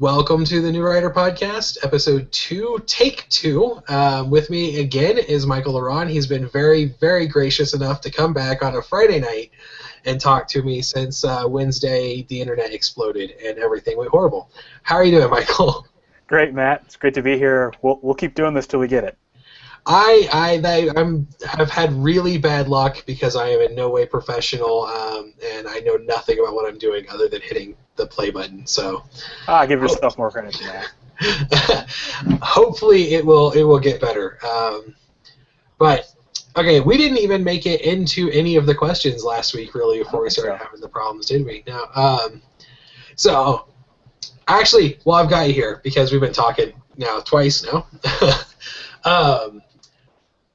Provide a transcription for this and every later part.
Welcome to the New Writer Podcast, episode 2, take 2. With me again is Michael La Ronn. He's been very, very gracious enough to come back on a Friday night and talk to me since Wednesday the internet exploded and everything went horrible. How are you doing, Michael? Great, Matt. It's great to be here. We'll keep doing this till we get it. I've had really bad luck because I am in no way professional, and I know nothing about what I'm doing other than hitting the play button. So, Give yourself more credit than that. Hopefully, it will get better. But okay, we didn't even make it into any of the questions last week, really, before we started having the problems, did we? No. So, actually, well, I've got you here because we've been talking now twice now.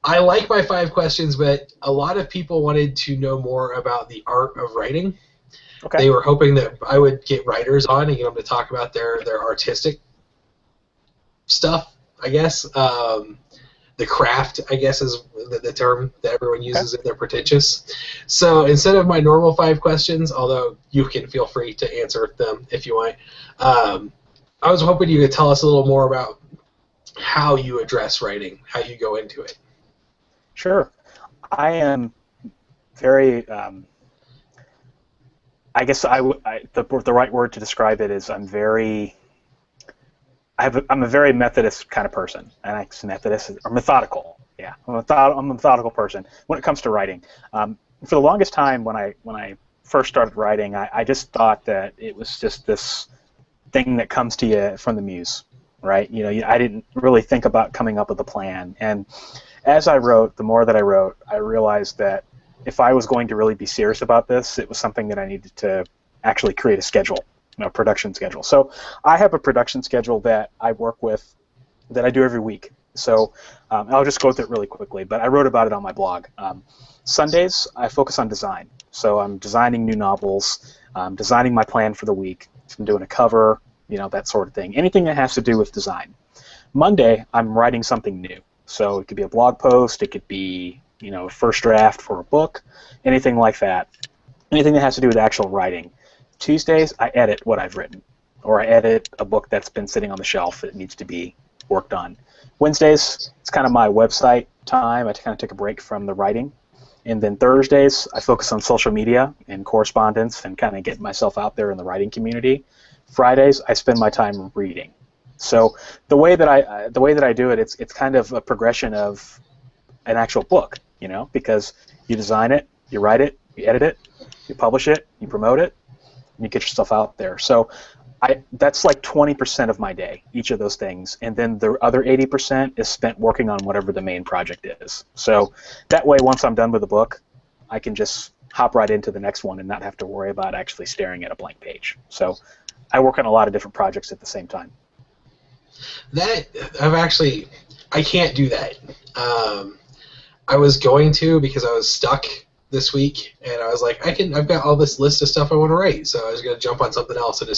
I like my 5 questions, but a lot of people wanted to know more about the art of writing. Okay. They were hoping that I would get writers on and get them to talk about their artistic stuff, I guess. The craft, I guess, is the term that everyone uses if they're pretentious. So instead of my normal 5 questions, although you can feel free to answer them if you want, I was hoping you could tell us a little more about how you address writing, how you go into it. Sure. I am very, I guess the right word to describe it is I'm a very Methodist kind of person, and I say Methodist or methodical. Yeah, I'm a methodical person when it comes to writing. For the longest time, when I first started writing, I just thought that it was just this thing that comes to you from the muse, right? I didn't really think about coming up with a plan. And as I wrote, the more that I wrote, I realized that if I was going to really be serious about this, it was something that I needed to actually create a schedule, a production schedule. So I have a production schedule that I work with, that I do every week. So I'll just go through it really quickly, but I wrote about it on my blog. Sundays, I focus on design. So I'm designing new novels, designing my plan for the week. I'm doing a cover, that sort of thing. Anything that has to do with design. Monday, I'm writing something new. So it could be a blog post, it could be, a first draft for a book, anything like that. Anything that has to do with actual writing. Tuesdays, I edit what I've written, or I edit a book that's been sitting on the shelf that needs to be worked on. Wednesdays, it's kind of my website time. I kind of take a break from the writing. And then Thursdays, I focus on social media and correspondence and kind of get myself out there in the writing community. Fridays, I spend my time reading. So the way that I do it, it's kind of a progression of an actual book, because you design it, you write it, you edit it, you publish it, you promote it, and you get yourself out there. So that's like 20% of my day, each of those things, and then the other 80% is spent working on whatever the main project is. So that way, once I'm done with the book, I can just hop right into the next one and not have to worry about actually staring at a blank page. So I work on a lot of different projects at the same time. I can't do that. I was going to because I was stuck this week, and I was like, I've got all this list of stuff I want to write, so I was going to jump on something else, and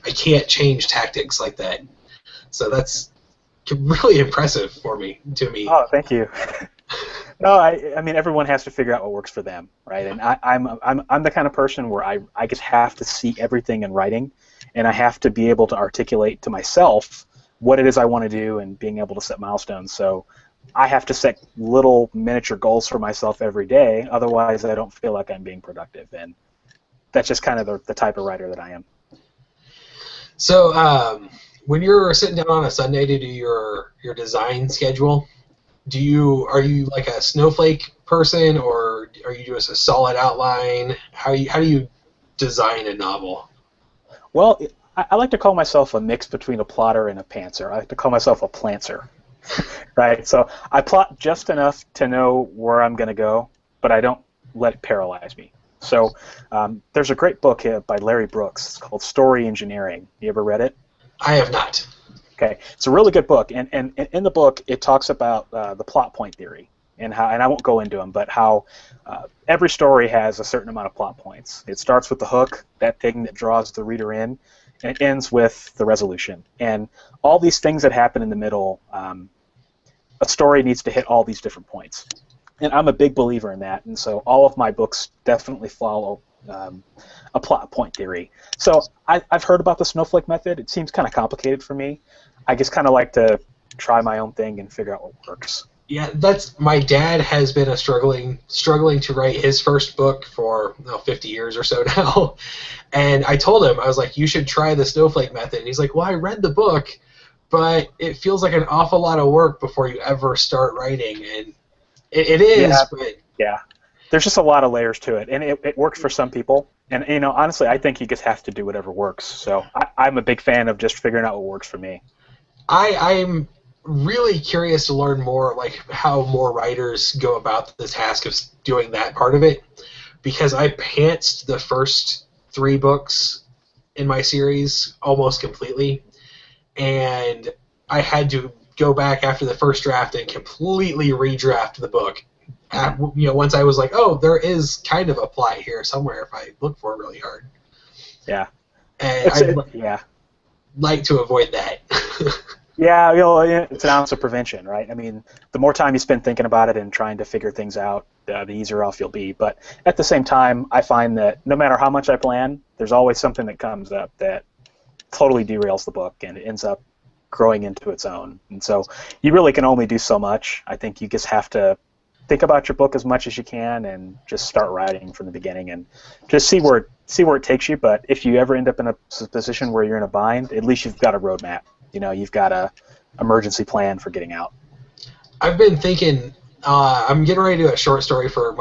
I can't change tactics like that. So that's really impressive to me. Oh, thank you. No, I mean everyone has to figure out what works for them, right? And I'm the kind of person where I just have to see everything in writing, and I have to be able to articulate to myself what it is I want to do and being able to set milestones. So I have to set little miniature goals for myself every day, otherwise I don't feel like I'm being productive. And that's just kind of the type of writer that I am. So when you're sitting down on a Sunday to do your design schedule, are you like a snowflake person, or are you just a solid outline? How do you design a novel? Well, I like to call myself a mix between a plotter and a pantser. I like to call myself a plantser, right? So I plot just enough to know where I'm going to go, but I don't let it paralyze me. So there's a great book by Larry Brooks. It's called Story Engineering. You ever read it? I have not. Okay, it's a really good book, and in the book it talks about the plot point theory and I won't go into them, but how every story has a certain amount of plot points. It starts with the hook, that thing that draws the reader in, and it ends with the resolution. And all these things that happen in the middle, a story needs to hit all these different points. And I'm a big believer in that, and so all of my books definitely follow a plot point theory. So I've heard about the snowflake method. It seems kind of complicated for me. I just kind of like to try my own thing and figure out what works. Yeah, that's my dad has been struggling to write his first book for 50 years or so now. And I told him, I was like, you should try the snowflake method. And he's like, well, I read the book, but it feels like an awful lot of work before you ever start writing. And it is, yeah, but yeah. There's just a lot of layers to it, and it works for some people. And honestly, I think you just have to do whatever works. So I'm a big fan of just figuring out what works for me. I'm really curious to learn more, like how more writers go about the task of doing that part of it, because I pantsed the first 3 books in my series almost completely, and I had to go back after the first draft and completely redraft the book. Once I was like, oh, there is kind of a plot here somewhere if I look for it really hard. Yeah. And I'd like to avoid that. Yeah, it's an ounce of prevention, right? I mean, the more time you spend thinking about it and trying to figure things out, the easier off you'll be. But at the same time, I find that no matter how much I plan, there's always something that comes up that totally derails the book, and it ends up growing into its own. And so you really can only do so much. I think you just have to think about your book as much as you can and just start writing from the beginning and just see where it takes you. But if you ever end up in a position where you're in a bind, at least you've got a roadmap. You've got a emergency plan for getting out. I've been thinking, I'm getting ready to do a short story for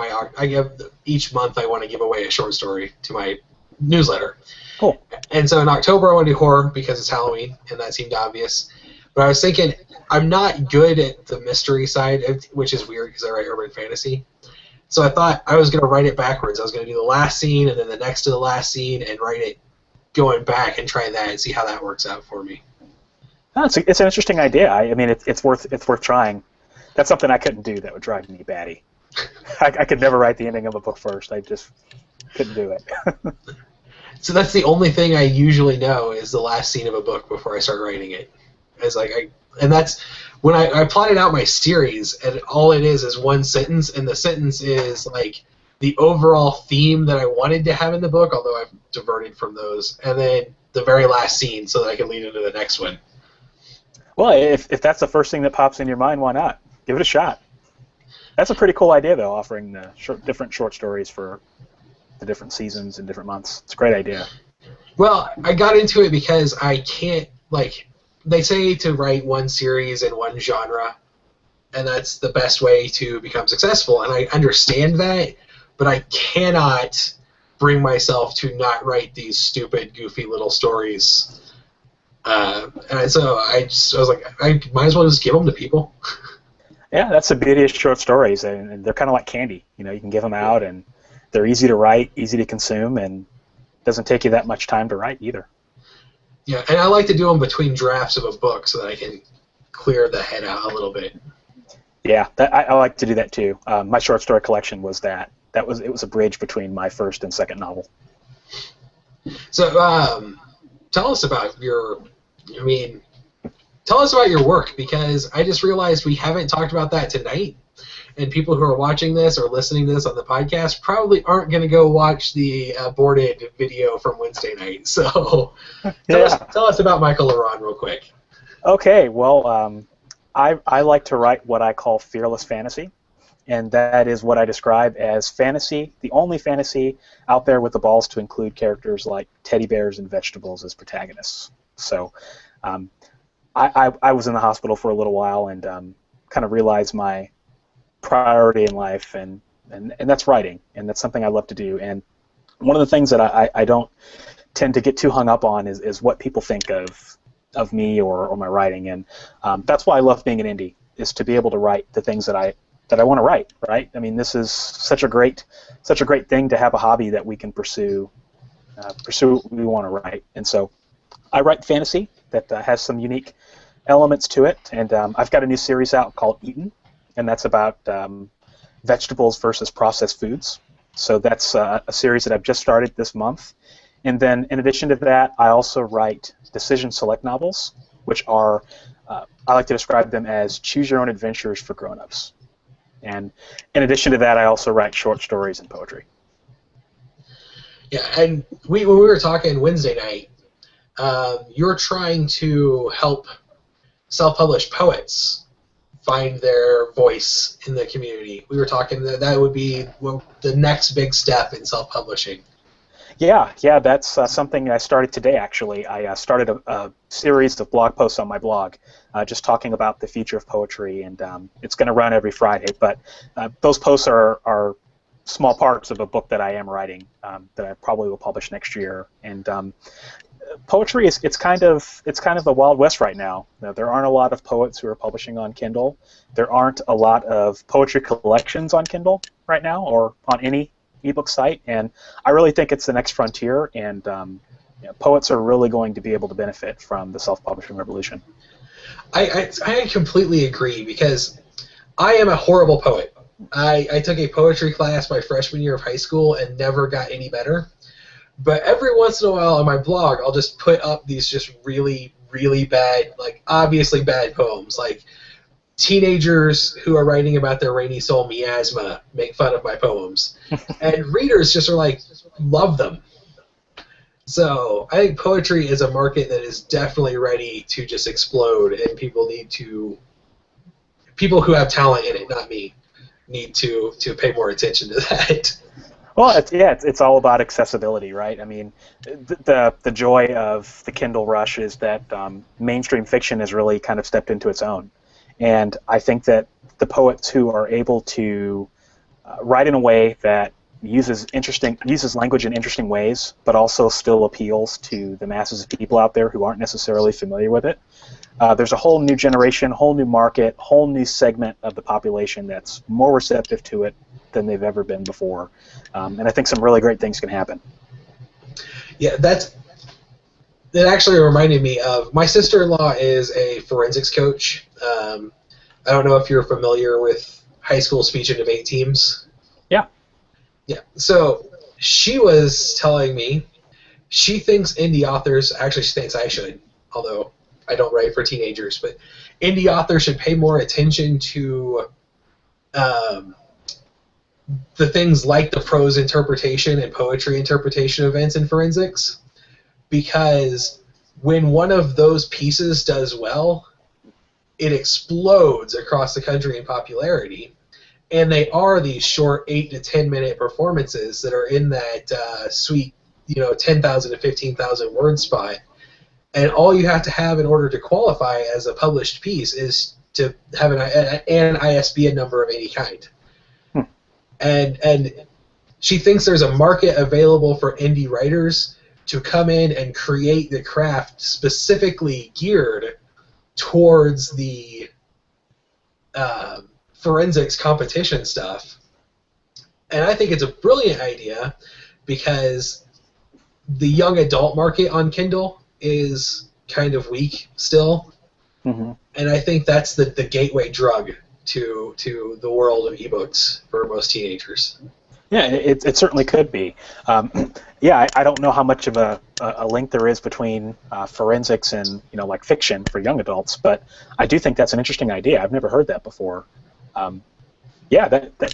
each month I want to give away a short story to my newsletter. Cool. And so in October I want to do horror because it's Halloween, and that seemed obvious. But I was thinking, I'm not good at the mystery side, which is weird because I write urban fantasy. So I thought I was going to write it backwards. I was going to do the last scene and then the next to the last scene and write it going back and try that and see how that works out for me. Oh, it's an interesting idea. I mean, it's worth trying. That's something I couldn't do. That would drive me batty. I could never write the ending of a book first. I just couldn't do it. So that's the only thing I usually know is the last scene of a book before I start writing it. And that's when I plotted out my series, and all it is one sentence, and the sentence is like the overall theme that I wanted to have in the book, although I've diverted from those, and then the very last scene so that I can lead into the next one. Well, if that's the first thing that pops in your mind, why not? Give it a shot. That's a pretty cool idea, though, offering the different short stories for the different seasons and different months. It's a great idea. Well, I got into it because I can't, they say to write one series in one genre, and that's the best way to become successful, and I understand that, but I cannot bring myself to not write these stupid, goofy little stories. And so I was like, I might as well just give them to people. Yeah, that's the beauty of short stories, and they're kind of like candy. You can give them out, and they're easy to write, easy to consume, and it doesn't take you that much time to write either. Yeah, and I like to do them between drafts of a book so that I can clear the head out a little bit. Yeah, I like to do that too. My short story collection was that. It was a bridge between my first and second novel. So tell us about your work, because I just realized we haven't talked about that tonight, and people who are watching this or listening to this on the podcast probably aren't going to go watch the aborted video from Wednesday night. So tell us about Michael La Ronn real quick. Okay, well, I like to write what I call fearless fantasy, and that is what I describe as fantasy, the only fantasy out there with the balls to include characters like teddy bears and vegetables as protagonists. So I was in the hospital for a little while and kind of realized my priority in life, and that's writing, and that's something I love to do. And one of the things that I don't tend to get too hung up on is what people think of me or my writing, and that's why I love being an indie, is to be able to write the things that I want to write. Right? I mean, this is such a great thing to have a hobby that we can pursue what we want to write. And so I write fantasy that has some unique elements to it, and I've got a new series out called Eaten, and that's about vegetables versus processed foods. So that's a series that I've just started this month. And then in addition to that, I also write decision select novels, which are, I like to describe them as choose your own adventures for grown-ups. And in addition to that, I also write short stories and poetry. Yeah, and when we were talking Wednesday night, you're trying to help self-published poets find their voice in the community. We were talking that would be the next big step in self-publishing. Yeah, that's something I started today, actually. I started a series of blog posts on my blog just talking about the future of poetry, and it's going to run every Friday. But those posts are small parts of a book that I am writing that I probably will publish next year. And poetry it's kind of the Wild West right now. There aren't a lot of poets who are publishing on Kindle. There aren't a lot of poetry collections on Kindle right now, or on any ebook site, and I really think it's the next frontier, and poets are really going to be able to benefit from the self-publishing revolution. I completely agree, because I am a horrible poet. I took a poetry class my freshman year of high school and never got any better. But every once in a while on my blog, I'll just put up these just really, really bad, like obviously bad poems. Like teenagers who are writing about their rainy soul miasma make fun of my poems. And readers just are like, love them. So I think poetry is a market that is definitely ready to just explode, and people who have talent in it, not me, need to pay more attention to that. Well, it's all about accessibility, right? I mean, the joy of the Kindle rush is that mainstream fiction has really kind of stepped into its own, and I think that the poets who are able to write in a way that uses language in interesting ways, but also still appeals to the masses of people out there who aren't necessarily familiar with it. There's a whole new generation, whole new market, whole new segment of the population that's more receptive to it than they've ever been before, and I think some really great things can happen. Yeah, that actually reminded me of my sister-in-law is a forensics coach. I don't know if you're familiar with high school speech and debate teams. Yeah. Yeah. So she was telling me she thinks indie authors, actually she thinks I should, although I don't write for teenagers, but indie authors should pay more attention to the things like the prose interpretation and poetry interpretation events in forensics, because when one of those pieces does well, it explodes across the country in popularity, and they are these short 8 to 10 minute performances that are in that sweet 10,000 to 15,000 word spot, and all you have to have in order to qualify as a published piece is to have an ISBN number of any kind. And she thinks there's a market available for indie writers to come in and create the craft specifically geared towards the forensics competition stuff. And I think it's a brilliant idea, because the young adult market on Kindle is kind of weak still. Mm-hmm. And I think that's the gateway drug to the world of ebooks for most teenagers. Yeah, it certainly could be. I don't know how much of a link there is between forensics and like fiction for young adults, but I do think that's an interesting idea. I've never heard that before. That's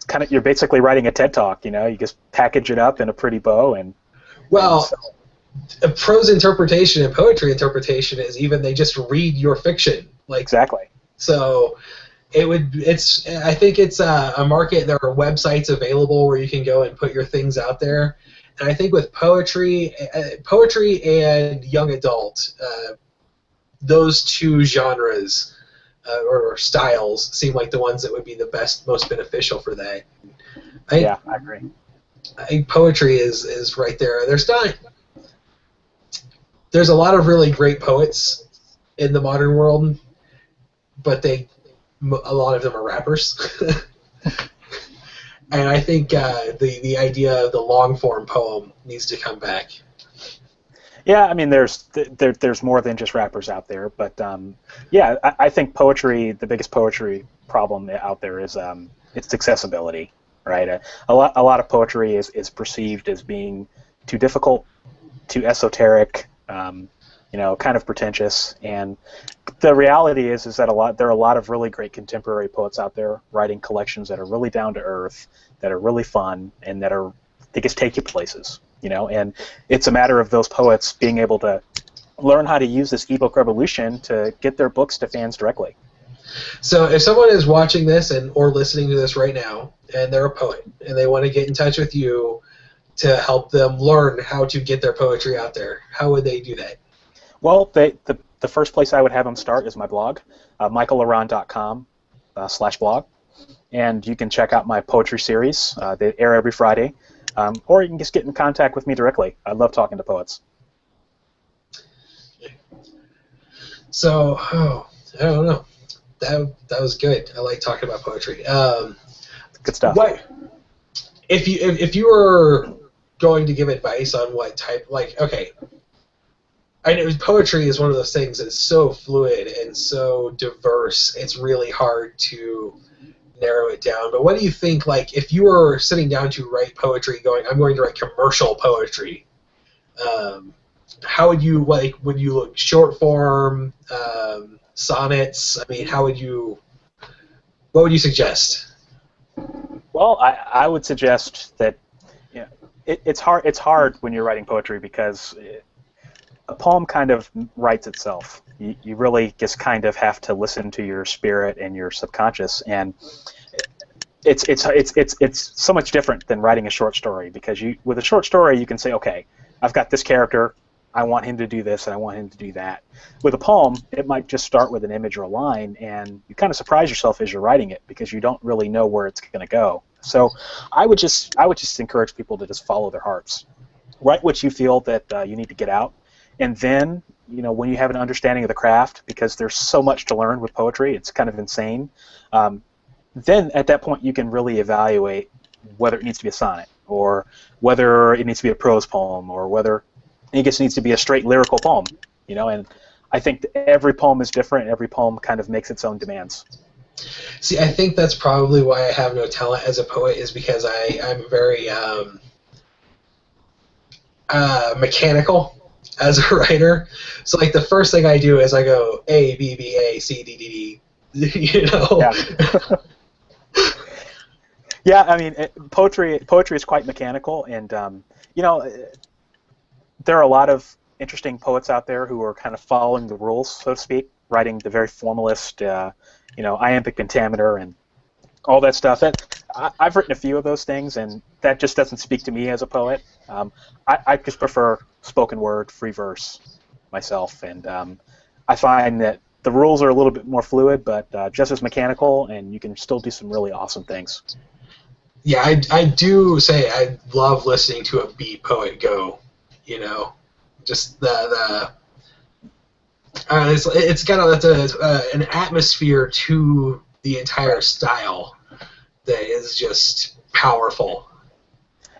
kind of, you're basically writing a TED Talk. You just package it up in a pretty bow and. Well, prose interpretation and poetry interpretation is even they just read your fiction. Exactly. So. I think it's a market. There are websites available where you can go and put your things out there, and I think with poetry and young adult, those two genres or styles seem like the ones that would be the most beneficial for that. I agree. I think poetry is right there. There's a lot of really great poets in the modern world, but a lot of them are rappers. And I think the idea of the long form poem needs to come back. Yeah, I mean, there's more than just rappers out there, but I think poetry, the biggest poetry problem out there is its accessibility, right? A lot of poetry is perceived as being too difficult, too esoteric, kind of pretentious, and the reality is that there are a lot of really great contemporary poets out there writing collections that are really down to earth, that are really fun, and that just take you places. and it's a matter of those poets being able to learn how to use this ebook revolution to get their books to fans directly. So if someone is watching this or listening to this right now, and they're a poet, and they want to get in touch with you to help them learn how to get their poetry out there, how would they do that? Well, the first place I would have them start is my blog, michaellaronn.com/blog, and you can check out my poetry series. They air every Friday, or you can just get in contact with me directly. I love talking to poets. So, I don't know. That was good. I like talking about poetry. Good stuff. What if you were going to give advice on what type? Like, okay, I know poetry is one of those things that's so fluid and so diverse. It's really hard to narrow it down. But what do you think? Like, if you were sitting down to write poetry, I'm going to write commercial poetry. How would you like? Would you look short form? Sonnets. I mean, what would you suggest? Well, I would suggest that it's hard. It's hard when you're writing poetry because a poem kind of writes itself. You really just kind of have to listen to your spirit and your subconscious, and it's so much different than writing a short story because with a short story you can say, okay, I've got this character. I want him to do this, and I want him to do that. With a poem, it might just start with an image or a line, and you kind of surprise yourself as you're writing it because you don't really know where it's going to go. So I would just encourage people to just follow their hearts. Write what you feel that you need to get out, and then when you have an understanding of the craft, because there's so much to learn with poetry, it's kind of insane. Then at that point you can really evaluate whether it needs to be a sonnet, or whether it needs to be a prose poem, or whether it just needs to be a straight lyrical poem, and I think every poem is different. Every poem kind of makes its own demands. See, I think that's probably why I have no talent as a poet, is because I'm very mechanical as a writer. So, like, the first thing I do is I go A, B, B, A, C, D, D, D, Yeah. Yeah, I mean, poetry is quite mechanical, and there are a lot of interesting poets out there who are kind of following the rules, so to speak, writing the very formalist, iambic pentameter and all that stuff. I've written a few of those things, and that just doesn't speak to me as a poet. I just prefer spoken word, free verse myself, and I find that the rules are a little bit more fluid, but just as mechanical, and you can still do some really awesome things. Yeah, I do say I love listening to a beat poet go. Just it's got an atmosphere to the entire style that is just powerful.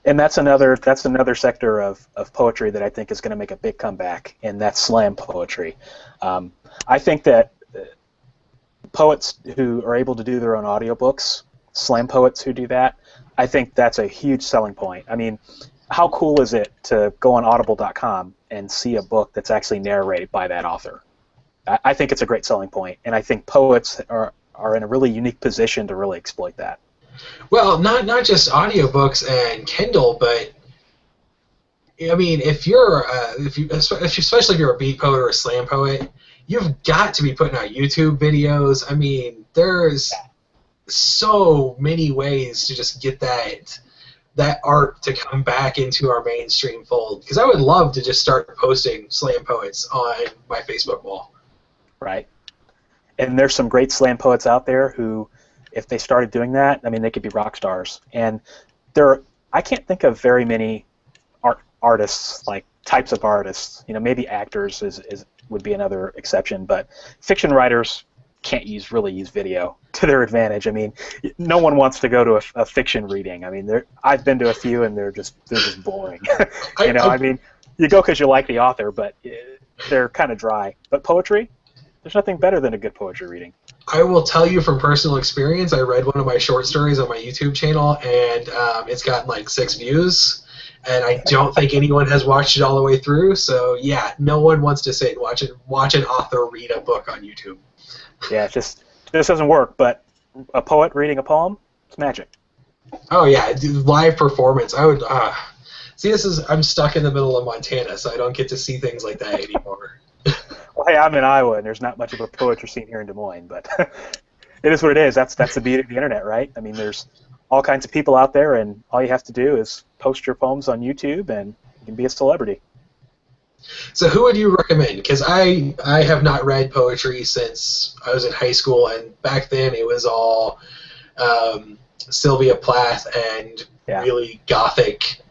And that's another sector of poetry that I think is going to make a big comeback, and that's slam poetry. I think that poets who are able to do their own audiobooks, slam poets who do that, I think that's a huge selling point. I mean, how cool is it to go on audible.com and see a book that's actually narrated by that author? I think it's a great selling point, and I think poets are in a really unique position to really exploit that. Well, not just audiobooks and Kindle, but I mean, especially if you're a beat poet or a slam poet, you've got to be putting out YouTube videos. I mean, there's so many ways to just get that art to come back into our mainstream fold. Because I would love to just start posting slam poets on my Facebook wall. Right. And there's some great slam poets out there who, if they started doing that, I mean, they could be rock stars. And I can't think of very many artists, like types of artists. Maybe actors would be another exception, but fiction writers can't really use video to their advantage. I mean, no one wants to go to a fiction reading. I mean, I've been to a few, and they're just boring. I mean, you go because you like the author, but they're kind of dry. But poetry, there's nothing better than a good poetry reading. I will tell you from personal experience, I read one of my short stories on my YouTube channel, and it's gotten like 6 views, and I don't think anyone has watched it all the way through. So yeah, no one wants to sit and watch an author read a book on YouTube. Yeah, this doesn't work. But a poet reading a poem, it's magic. Oh yeah, live performance. I would. See, I'm stuck in the middle of Montana, so I don't get to see things like that anymore. Well, hey, I'm in Iowa, and there's not much of a poetry scene here in Des Moines, but it is what it is. That's the beauty of the internet, right? I mean, there's all kinds of people out there, and all you have to do is post your poems on YouTube, and you can be a celebrity. So who would you recommend? Because I have not read poetry since I was in high school, and back then it was all Sylvia Plath and really gothic,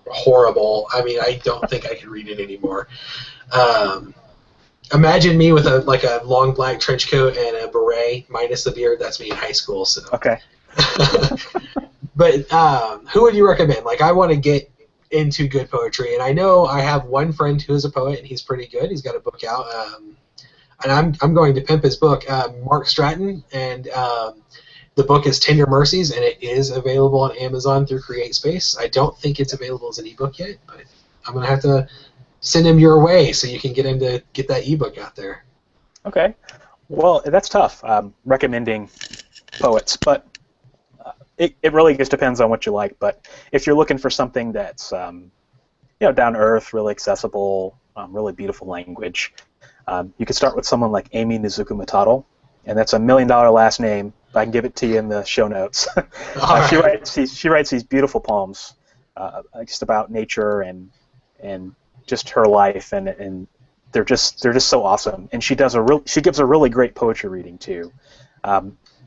horrible. I mean, I don't think I can read it anymore. Imagine me with a long black trench coat and a beret, minus the beard. That's me in high school. So. Okay. But who would you recommend? Like, I want to get into good poetry, and I know I have one friend who is a poet, and he's pretty good. He's got a book out, and I'm going to pimp his book, Mark Stratton, and the book is Tender Mercies, and it is available on Amazon through CreateSpace. I don't think it's available as an ebook yet, but I'm gonna have to send him your way so you can get him to get that ebook out there. Okay. Well, that's tough, recommending poets, but it really just depends on what you like. But if you're looking for something that's down to earth, really accessible, really beautiful language, you could start with someone like Amy Nizuku Matado, and that's $1 million last name. I can give it to you in the show notes. She writes these beautiful poems, just about nature and just her life, and they're just so awesome. And she gives a really great poetry reading too.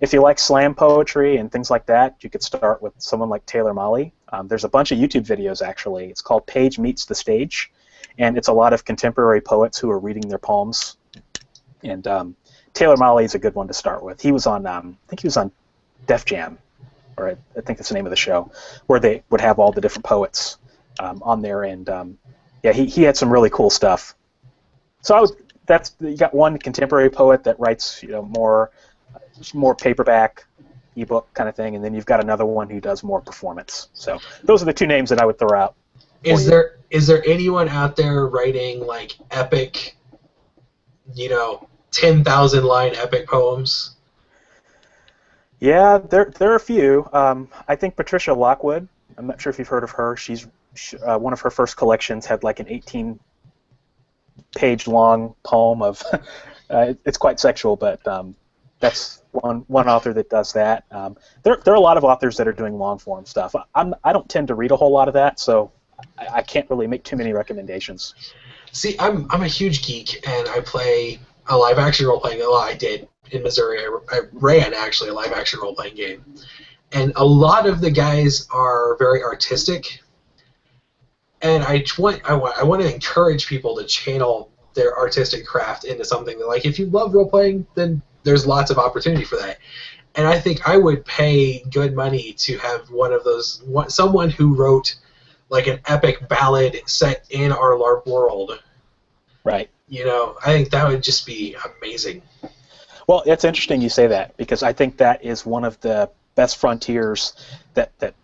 If you like slam poetry and things like that, you could start with someone like Taylor Mali. There's a bunch of YouTube videos actually. It's called Page Meets the Stage, and it's a lot of contemporary poets who are reading their poems. And Taylor Mali is a good one to start with. He was on, I think he was on Def Jam, or I think that's the name of the show, where they would have all the different poets on there, and he had some really cool stuff. So you got one contemporary poet that writes more paperback, ebook kind of thing, and then you've got another one who does more performance. So those are the two names that I would throw out. Is there anyone out there writing like epic, 10,000 line epic poems? Yeah, there are a few. I think Patricia Lockwood. I'm not sure if you've heard of her. She's one of her first collections had like an 18-page long poem of. It's quite sexual, but that's one author that does that. There are a lot of authors that are doing long form stuff. I don't tend to read a whole lot of that, so I can't really make too many recommendations. See, I'm a huge geek, and I play a live action role playing. Well, I did in Missouri. I ran actually a live action role playing game, and a lot of the guys are very artistic. And I want to encourage people to channel their artistic craft into something that, like, if you love role playing, then there's lots of opportunity for that. And I think I would pay good money to have one of those, someone who wrote like an epic ballad set in our LARP world. Right. I think that would just be amazing. Well, it's interesting you say that, because I think that is one of the best frontiers that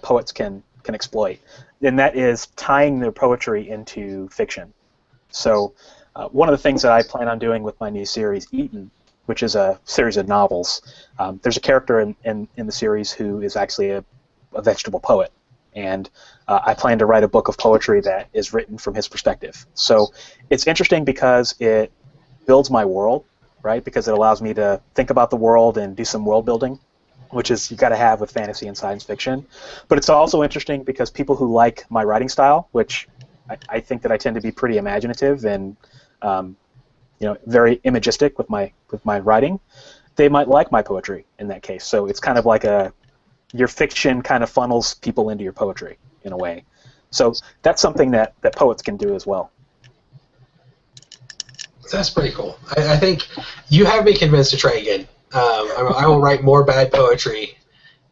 poets can exploit, and that is tying their poetry into fiction. So one of the things that I plan on doing with my new series, Eaten, which is a series of novels, there's a character in the series who is actually a vegetable poet, and I plan to write a book of poetry that is written from his perspective. So it's interesting because it builds my world, right? Because it allows me to think about the world and do some world building, which is you got to have with fantasy and science fiction. But it's also interesting because people who like my writing style, which I think that I tend to be pretty imaginative and very imagistic with my writing, they might like my poetry in that case. So it's kind of like your fiction kind of funnels people into your poetry in a way. So that's something that poets can do as well. That's pretty cool. I think you have me convinced to try again. I will write more bad poetry,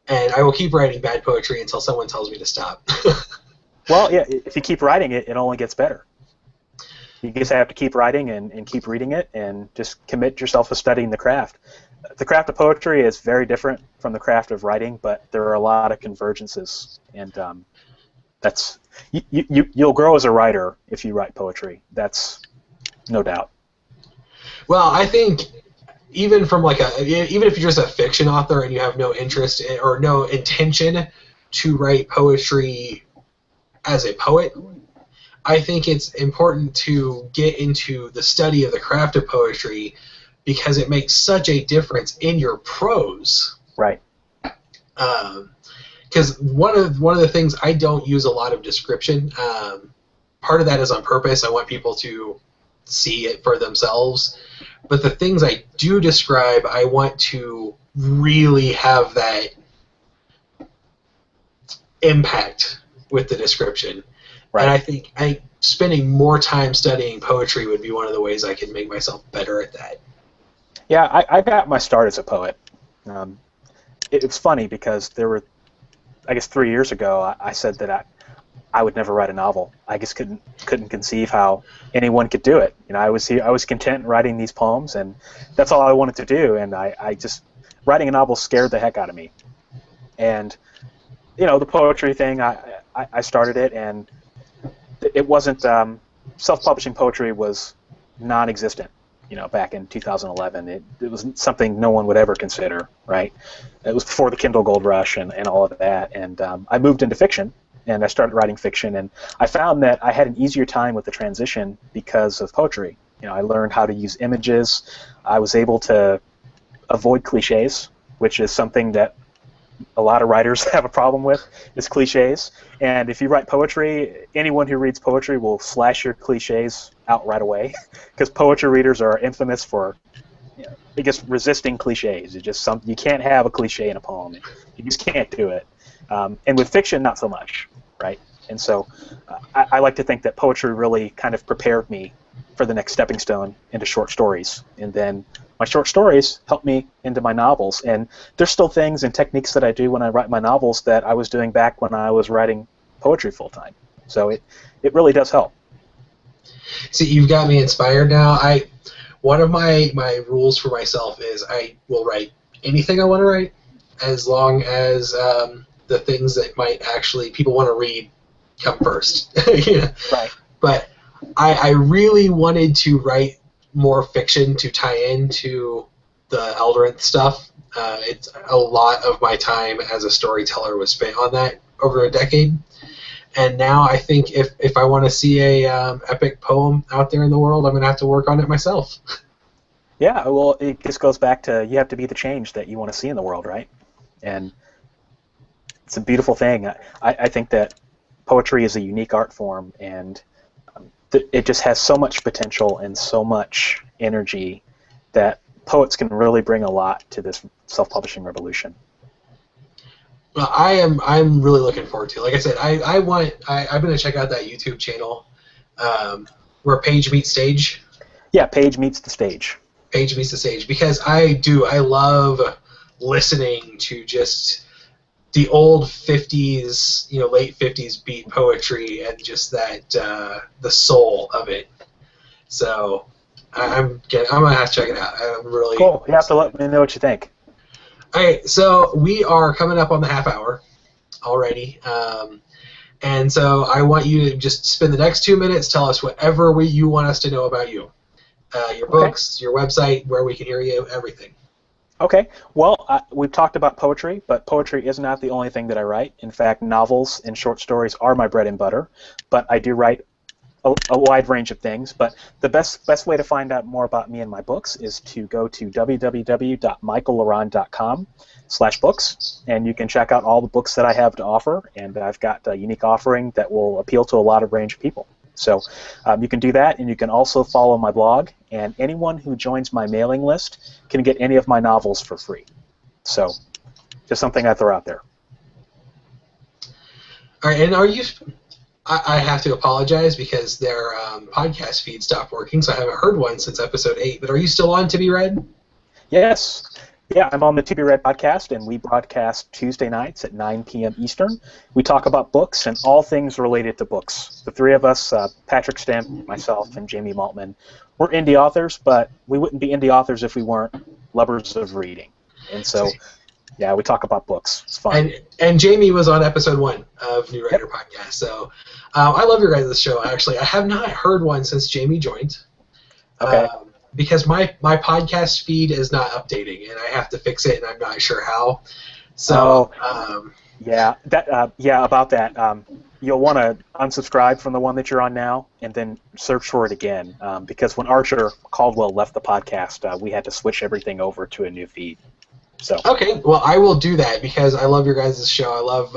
and I will keep writing bad poetry until someone tells me to stop. Well, yeah, if you keep writing it, it only gets better. You just have to keep writing and keep reading it, and just commit yourself to studying the craft. The craft of poetry is very different from the craft of writing, but there are a lot of convergences, and you'll grow as a writer if you write poetry. That's no doubt. Well, I think even from even if you're just a fiction author and you have no interest or no intention to write poetry as a poet, I think it's important to get into the study of the craft of poetry because it makes such a difference in your prose. Right. Because one of the things, I don't use a lot of description. Part of that is on purpose. I want people to see it for themselves. But the things I do describe, I want to really have that impact with the description. Right. And I think spending more time studying poetry would be one of the ways I can make myself better at that. Yeah, I got my start as a poet. It was funny because there were, I guess 3 years ago, I said that I would never write a novel. I just couldn't conceive how anyone could do it. You know, I was content writing these poems, and that's all I wanted to do. And I just writing a novel scared the heck out of me. And you know, the poetry thing, I started it, and it wasn't self-publishing poetry was non-existent. You know, back in 2011, it was something no one would ever consider, right? It was before the Kindle Gold Rush and all of that, and I moved into fiction, and I started writing fiction, and I found that I had an easier time with the transition because of poetry. You know, I learned how to use images. I was able to avoid cliches, which is something that a lot of writers have a problem with, is cliches. And if you write poetry, anyone who reads poetry will slash your cliches out right away, because poetry readers are infamous for, you know, just resisting cliches. It's just you can't have a cliche in a poem. You just can't do it. And with fiction, not so much, right? And so I like to think that poetry really kind of prepared me for the next stepping stone into short stories. And then my short stories helped me into my novels. And there's still things and techniques that I do when I write my novels that I was doing back when I was writing poetry full-time. So it really does help. See, you've got me inspired now. One of my rules for myself is I will write anything I want to write, as long as the things that might actually people want to read come first. You know? Right. But I really wanted to write more fiction to tie into the Eldrinth stuff. It's a lot of my time as a storyteller was spent on that over a decade. And now I think if I want to see a epic poem out there in the world, I'm going to have to work on it myself. Yeah, well, it just goes back to you have to be the change that you want to see in the world, right? And it's a beautiful thing. I think that poetry is a unique art form, and it just has so much potential and so much energy that poets can really bring a lot to this self-publishing revolution. Well, I'm really looking forward to it. Like I said, I'm going to check out that YouTube channel where Page meets Stage. Yeah, Page meets the stage. Page meets the stage, because I love listening to just the old 50s, late 50s beat poetry and just that the soul of it. So I'm gonna have to check it out. I'm really cool. You have to let me know what you think. All right, so we are coming up on the half hour already, and so I want you to just spend the next 2 minutes, tell us whatever you want us to know about you, your books, your website, where we can hear you, everything. Okay. Well, we've talked about poetry, but poetry is not the only thing that I write. In fact, novels and short stories are my bread and butter, but I do write a wide range of things. But the best way to find out more about me and my books is to go to www.michaellaronn.com/books, and you can check out all the books that I have to offer, and I've got a unique offering that will appeal to a lot of range of people. So you can do that, and you can also follow my blog, and anyone who joins my mailing list can get any of my novels for free. So just something I throw out there. All right, and are you... I have to apologize because their podcast feed stopped working, so I haven't heard one since episode 8, but are you still on To Be Read? Yes. Yeah, I'm on the To Be Read podcast, and we broadcast Tuesday nights at 9 p.m. Eastern. We talk about books and all things related to books. The three of us, Patrick Stemp, myself, and Jamie Maltman, we're indie authors, but we wouldn't be indie authors if we weren't lovers of reading. And so, yeah, we talk about books. It's fun. And Jamie was on episode 1 of New Writer Podcast. So I love your guys' show, actually. I have not heard one since Jamie joined. Okay. Because my podcast feed is not updating, and I have to fix it, and I'm not sure how. So about that. you'll want to unsubscribe from the one that you're on now, and then search for it again. Because when Archer Caldwell left the podcast, we had to switch everything over to a new feed. So. Okay, well, I will do that because I love your guys' show. I love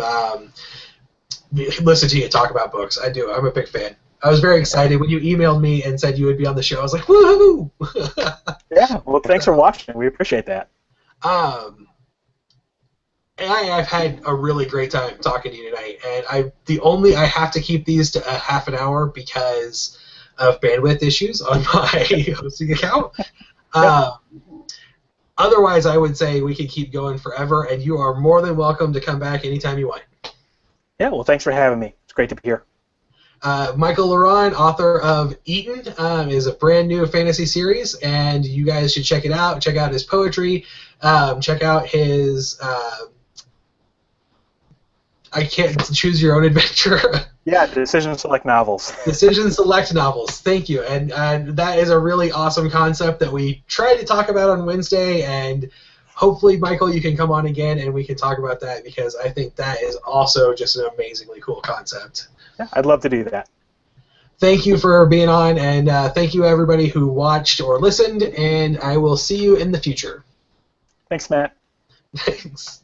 listening to you talk about books. I do. I'm a big fan. I was very excited when you emailed me and said you would be on the show. I was like, woohoo! Yeah, well, thanks for watching. We appreciate that. I've had a really great time talking to you tonight, and I have to keep these to a half an hour because of bandwidth issues on my hosting account. Otherwise, I would say we could keep going forever, and you are more than welcome to come back anytime you want. Yeah, well, thanks for having me. It's great to be here. Michael La Ronn, author of Eaten, is a brand new fantasy series, and you guys should check it out. Check out his poetry. Check out his I Can't Choose Your Own Adventure. Yeah, Decision Select Novels. Decision Select Novels. Thank you. And that is a really awesome concept that we tried to talk about on Wednesday, and hopefully, Michael, you can come on again and we can talk about that because I think that is also just an amazingly cool concept. Yeah, I'd love to do that. Thank you for being on, and thank you, everybody who watched or listened, and I will see you in the future. Thanks, Matt. Thanks.